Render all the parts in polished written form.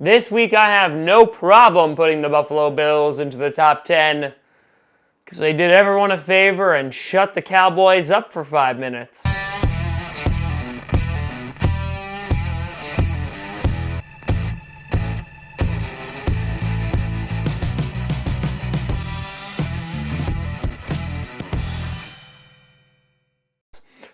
This week I have no problem putting the Buffalo Bills into the top 10 because they did everyone a favor and shut the Cowboys up for 5 minutes.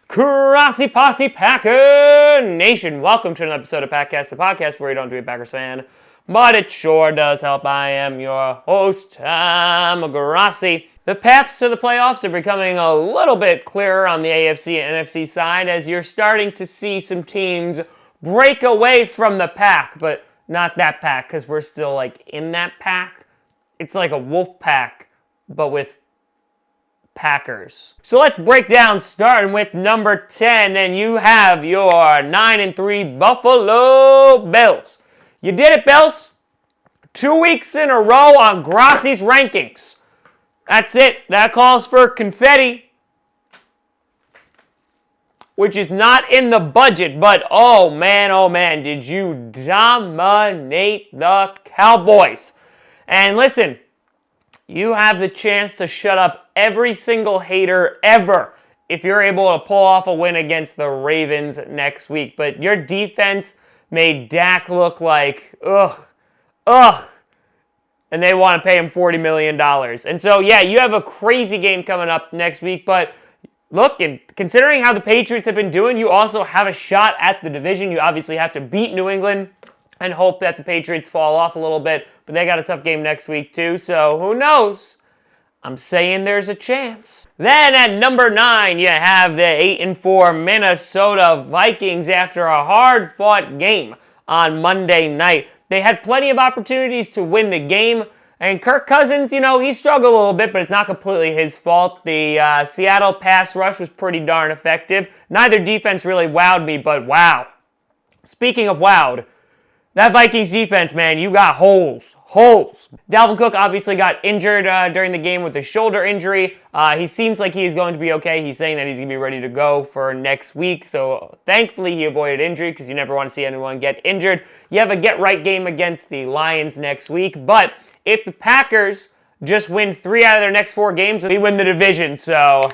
Grossi Posse Packer Nation, welcome to another episode of Packcast, the podcast where you don't do a Packers fan, but it sure does help. I am your host, Tom Grossi. The paths to the playoffs are becoming a little bit clearer on the AFC and NFC side as you're starting to see some teams break away from the pack, but not that pack because we're still in that pack. It's like a wolf pack, but with Packers. So let's break down starting with number 10, and you have your 9-3 Buffalo Bills. You did it, Bills. 2 weeks in a row on Grossi's rankings. That's it. That calls for confetti, which is not in the budget, but oh man, did you dominate the Cowboys. And listen, you have the chance to shut up every single hater ever if you're able to pull off a win against the Ravens next week. But your defense made Dak look like, ugh. And they want to pay him $40 million. And so, yeah, you have a crazy game coming up next week. But look, and considering how the Patriots have been doing, you also have a shot at the division. You obviously have to beat New England and hope that the Patriots fall off a little bit. But they got a tough game next week too, so who knows? I'm saying there's a chance. Then at number 9, you have the 8-4 Minnesota Vikings after a hard-fought game on Monday night. They had plenty of opportunities to win the game, and Kirk Cousins, he struggled a little bit, but it's not completely his fault. The Seattle pass rush was pretty darn effective. Neither defense really wowed me, but wow. Speaking of wowed, that Vikings defense, man, you got holes. Dalvin Cook obviously got injured during the game with a shoulder injury. He seems like he's going to be okay. He's saying that he's going to be ready to go for next week. So thankfully he avoided injury because you never want to see anyone get injured. You have a get-right game against the Lions next week. But if the Packers just win 3 out of their next 4 games, they win the division. So,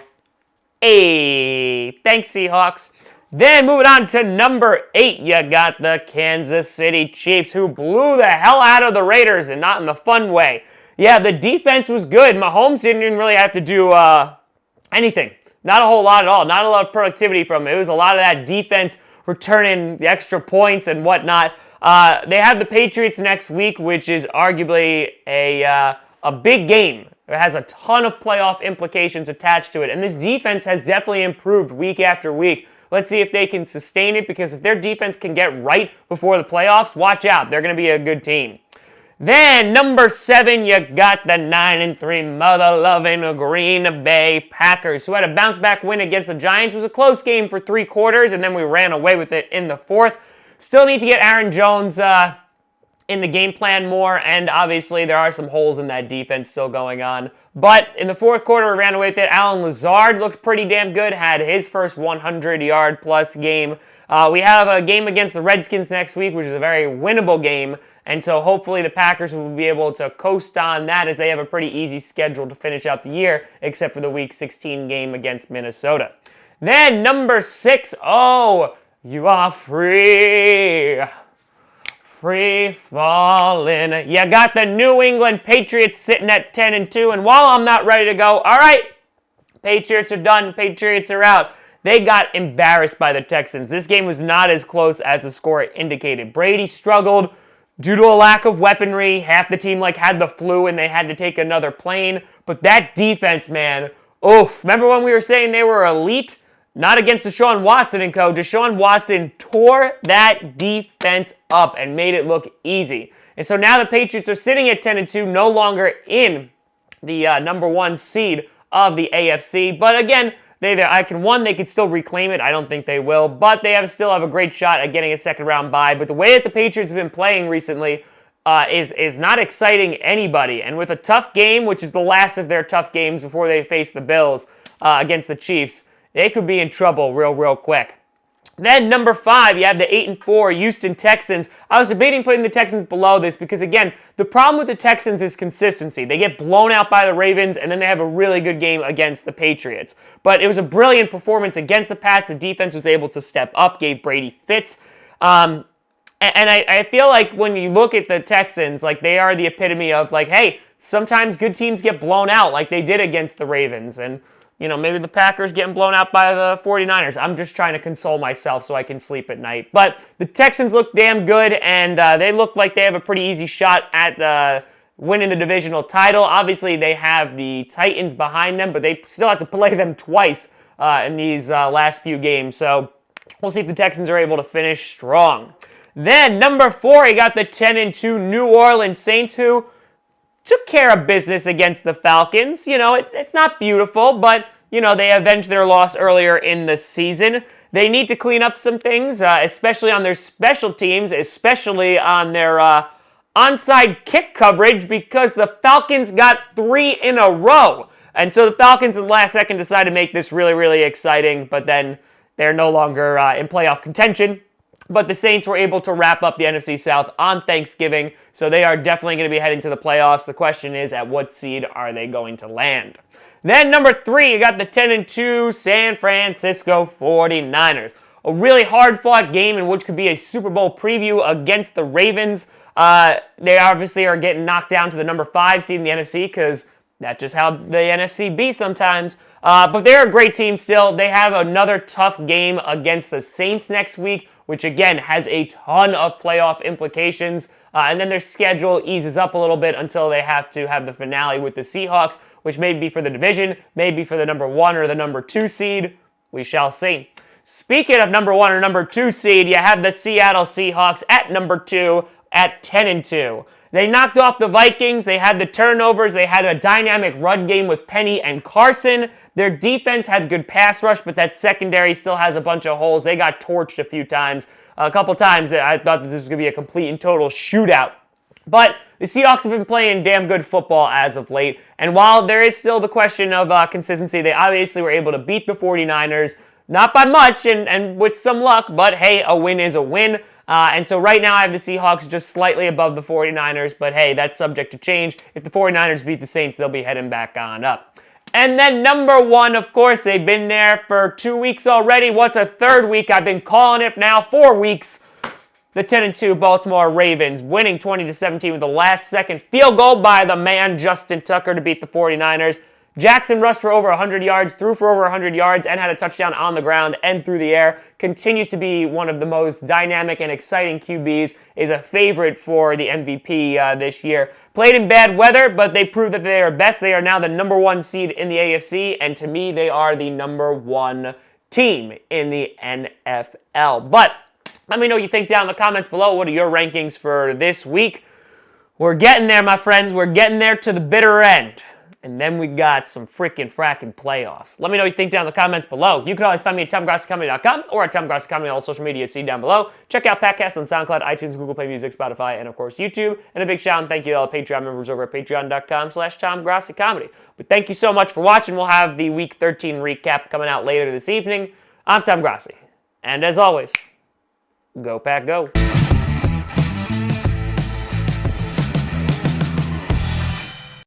hey, thanks Seahawks. Then moving on to number 8, you got the Kansas City Chiefs, who blew the hell out of the Raiders, and not in the fun way. Yeah, the defense was good. Mahomes didn't even really have to do anything. Not a whole lot at all. Not a lot of productivity from him. It was a lot of that defense returning the extra points and whatnot. They have the Patriots next week, which is arguably a big game. It has a ton of playoff implications attached to it, and this defense has definitely improved week after week. Let's see if they can sustain it, because if their defense can get right before the playoffs, watch out. They're going to be a good team. Then, number 7, you got the 9-3 mother-loving Green Bay Packers, who had a bounce-back win against the Giants. It was a close game for 3 quarters, and then we ran away with it in the 4th. Still need to get Aaron Jones in the game plan more, and obviously there are some holes in that defense still going on. But in the 4th quarter, we ran away with it. Allen Lazard looked pretty damn good, had his first 100-yard-plus game. We have a game against the Redskins next week, which is a very winnable game, and so hopefully the Packers will be able to coast on that, as they have a pretty easy schedule to finish out the year, except for the Week 16 game against Minnesota. Then number 6, you are free falling. You got the New England Patriots sitting at 10-2, and while I'm not ready to go, all right, Patriots are done, Patriots are out. They got embarrassed by the Texans. This game was not as close as the score indicated. Brady struggled due to a lack of weaponry. Half the team had the flu and they had to take another plane. But that defense, man, remember when we were saying they were elite? Not against Deshaun Watson and co. Deshaun Watson tore that defense up and made it look easy. And so now the Patriots are sitting at 10-2, no longer in the number 1 seed of the AFC. But again, they could still reclaim it. I don't think they will. But they still have a great shot at getting a second-round bye. But the way that the Patriots have been playing recently is not exciting anybody. And with a tough game, which is the last of their tough games before they face the Bills against the Chiefs, they could be in trouble real quick. Then number 5, you have the 8-4 Houston Texans. I was debating putting the Texans below this because, again, the problem with the Texans is consistency. They get blown out by the Ravens, and then they have a really good game against the Patriots. But it was a brilliant performance against the Pats. The defense was able to step up, gave Brady fits. And I feel like when you look at the Texans, like they are the epitome of like, hey, sometimes good teams get blown out like they did against the Ravens. And maybe the Packers getting blown out by the 49ers. I'm just trying to console myself so I can sleep at night. But the Texans look damn good, and they look like they have a pretty easy shot at winning the divisional title. Obviously, they have the Titans behind them, but they still have to play them twice in these last few games. So we'll see if the Texans are able to finish strong. Then, number 4, you got the 10-2 New Orleans Saints, who took care of business against the Falcons. It's not beautiful, but, they avenged their loss earlier in the season. They need to clean up some things, especially on their special teams, especially on their onside kick coverage, because the Falcons got 3 in a row. And so the Falcons in the last second decided to make this really, really exciting, but then they're no longer in playoff contention. But the Saints were able to wrap up the NFC South on Thanksgiving, so they are definitely going to be heading to the playoffs. The question is, at what seed are they going to land? Then number 3, you got the 10-2 San Francisco 49ers. A really hard-fought game in which could be a Super Bowl preview against the Ravens. They obviously are getting knocked down to the number 5 seed in the NFC because that's just how the NFC be sometimes. But they're a great team still. They have another tough game against the Saints next week, which again has a ton of playoff implications. And then their schedule eases up a little bit until they have to have the finale with the Seahawks, which may be for the division, maybe for the number 1 or the number 2 seed. We shall see. Speaking of number 1 or number 2 seed, you have the Seattle Seahawks at number 2 at 10-2. They knocked off the Vikings. They had the turnovers. They had a dynamic run game with Penny and Carson. Their defense had good pass rush, but that secondary still has a bunch of holes. They got torched a couple times. I thought that this was going to be a complete and total shootout. But the Seahawks have been playing damn good football as of late. And while there is still the question of consistency, they obviously were able to beat the 49ers. Not by much and with some luck, but hey, a win is a win. And so right now I have the Seahawks just slightly above the 49ers, but hey, that's subject to change. If the 49ers beat the Saints, they'll be heading back on up. And then number 1, of course, they've been there for 2 weeks already. What's a third week? I've been calling it now 4 weeks. The 10-2 Baltimore Ravens winning 20-17 with the last-second field goal by the man Justin Tucker to beat the 49ers. Jackson rushed for over 100 yards, threw for over 100 yards, and had a touchdown on the ground and through the air. Continues to be one of the most dynamic and exciting QBs, is a favorite for the MVP this year. Played in bad weather, but they proved that they are best. They are now the number 1 seed in the AFC, and to me, they are the number 1 team in the NFL. But let me know what you think down in the comments below. What are your rankings for this week? We're getting there, my friends. We're getting there to the bitter end. And then we got some freaking fracking playoffs. Let me know what you think down in the comments below. You can always find me at TomGrossiComedy.com or at TomGrossiComedy on all social media. See down below. Check out podcasts on SoundCloud, iTunes, Google Play Music, Spotify, and of course YouTube. And a big shout out and thank you to all the Patreon members over at patreon.com/TomGrossiComedy. But thank you so much for watching. We'll have the Week 13 recap coming out later this evening. I'm Tom Grossi. And as always, go Pack Go.